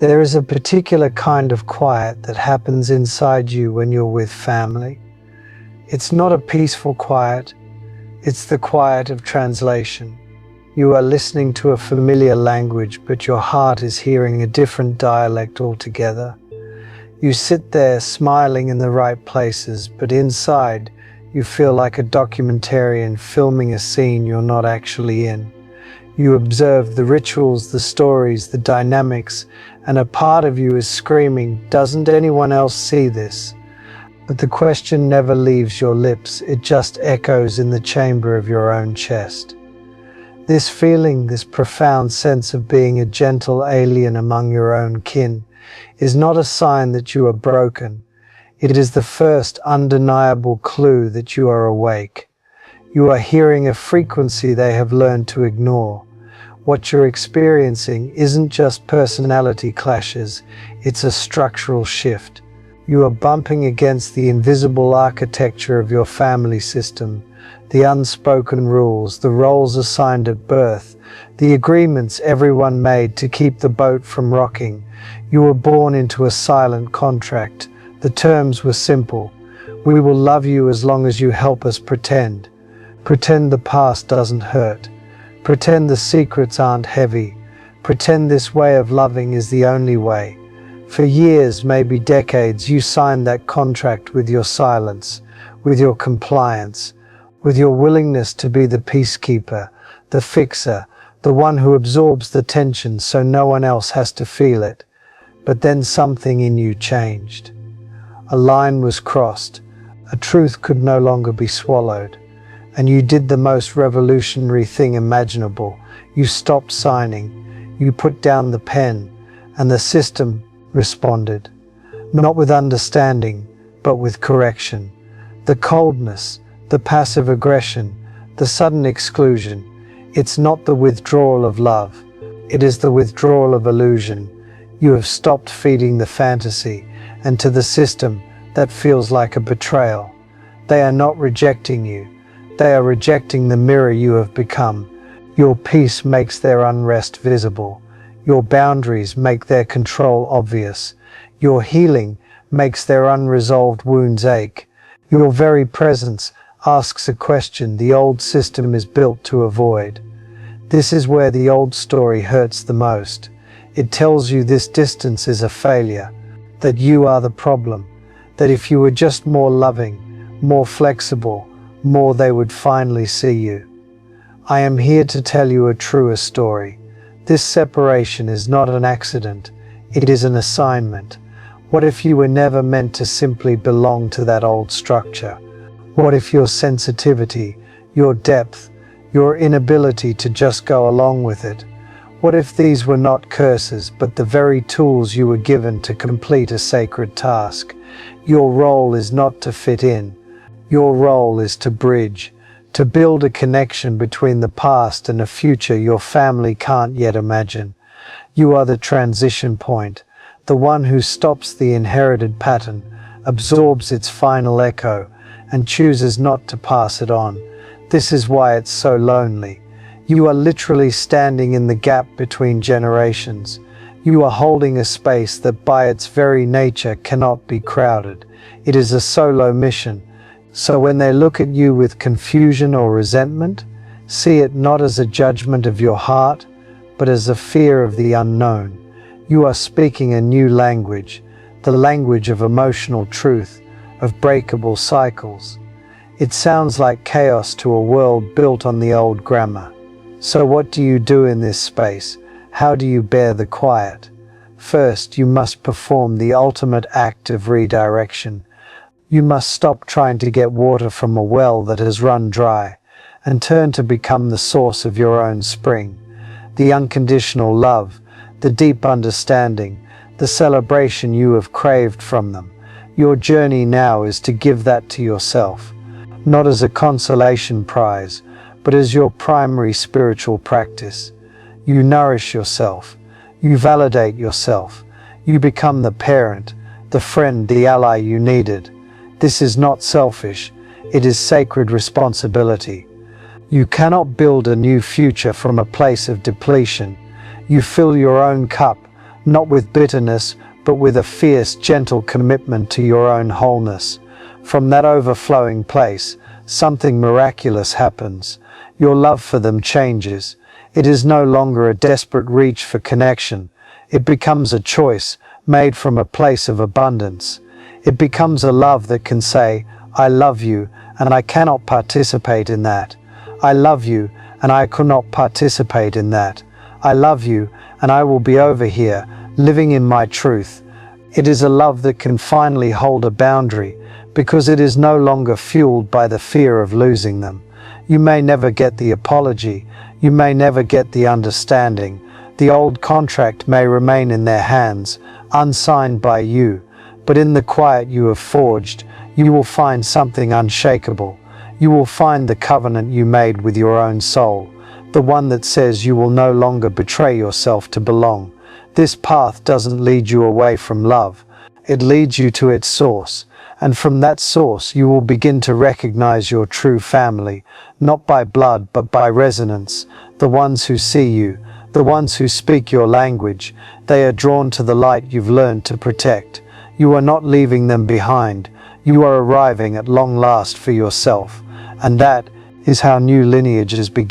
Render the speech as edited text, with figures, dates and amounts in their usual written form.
There is a particular kind of quiet that happens inside you when you're with family. It's not a peaceful quiet, it's the quiet of translation. You are listening to a familiar language, but your heart is hearing a different dialect altogether. You sit there smiling in the right places, but inside you feel like a documentarian filming a scene you're not actually in. You observe the rituals, the stories, the dynamics, and a part of you is screaming, "Doesn't anyone else see this?" But the question never leaves your lips, it just echoes in the chamber of your own chest. This feeling, this profound sense of being a gentle alien among your own kin, is not a sign that you are broken. It is the first undeniable clue that you are awake. You are hearing a frequency they have learned to ignore. What you're experiencing isn't just personality clashes, it's a structural shift. You are bumping against the invisible architecture of your family system, the unspoken rules, the roles assigned at birth, the agreements everyone made to keep the boat from rocking. You were born into a silent contract. The terms were simple. We will love you as long as you help us pretend. Pretend the past doesn't hurt. Pretend the secrets aren't heavy. Pretend this way of loving is the only way. For years, maybe decades, you signed that contract with your silence, with your compliance, with your willingness to be the peacekeeper, the fixer, the one who absorbs the tension so no one else has to feel it. But then something in you changed. A line was crossed. A truth could no longer be swallowed. And you did the most revolutionary thing imaginable. You stopped signing. You put down the pen, and the system responded. Not with understanding, but with correction. The coldness, the passive aggression, the sudden exclusion. It's not the withdrawal of love. It is the withdrawal of illusion. You have stopped feeding the fantasy, and to the system, that feels like a betrayal. They are not rejecting you. They are rejecting the mirror you have become. Your peace makes their unrest visible. Your boundaries make their control obvious. Your healing makes their unresolved wounds ache. Your very presence asks a question the old system is built to avoid. This is where the old story hurts the most. It tells you this distance is a failure, that you are the problem, that if you were just more loving, more flexible, more they would finally see you. I am here to tell you a truer story. This separation is not an accident, it is an assignment. What if you were never meant to simply belong to that old structure? What if your sensitivity, your depth, your inability to just go along with it? What if these were not curses, but the very tools you were given to complete a sacred task? Your role is not to fit in. Your role is to bridge, to build a connection between the past and a future your family can't yet imagine. You are the transition point, the one who stops the inherited pattern, absorbs its final echo, and chooses not to pass it on. This is why it's so lonely. You are literally standing in the gap between generations. You are holding a space that by its very nature cannot be crowded. It is a solo mission. So when they look at you with confusion or resentment, see it not as a judgment of your heart, but as a fear of the unknown. You are speaking a new language, the language of emotional truth, of breakable cycles. It sounds like chaos to a world built on the old grammar. So what do you do in this space? How do you bear the quiet? First, you must perform the ultimate act of redirection. You must stop trying to get water from a well that has run dry, and turn to become the source of your own spring. The unconditional love, the deep understanding, the celebration you have craved from them. Your journey now is to give that to yourself, not as a consolation prize, but as your primary spiritual practice. You nourish yourself, you validate yourself, you become the parent, the friend, the ally you needed. This is not selfish, it is sacred responsibility. You cannot build a new future from a place of depletion. You fill your own cup, not with bitterness, but with a fierce, gentle commitment to your own wholeness. From that overflowing place, something miraculous happens. Your love for them changes. It is no longer a desperate reach for connection. It becomes a choice made from a place of abundance. It becomes a love that can say, I love you, and I cannot participate in that. I love you, and I could not participate in that. I love you, and I will be over here, living in my truth. It is a love that can finally hold a boundary, because it is no longer fueled by the fear of losing them. You may never get the apology, you may never get the understanding. The old contract may remain in their hands, unsigned by you, but in the quiet you have forged, you will find something unshakable. You will find the covenant you made with your own soul, the one that says you will no longer betray yourself to belong. This path doesn't lead you away from love, it leads you to its source, and from that source you will begin to recognize your true family, not by blood but by resonance, the ones who see you, the ones who speak your language. They are drawn to the light you've learned to protect. You are not leaving them behind, you are arriving at long last for yourself, and that is how new lineages begin.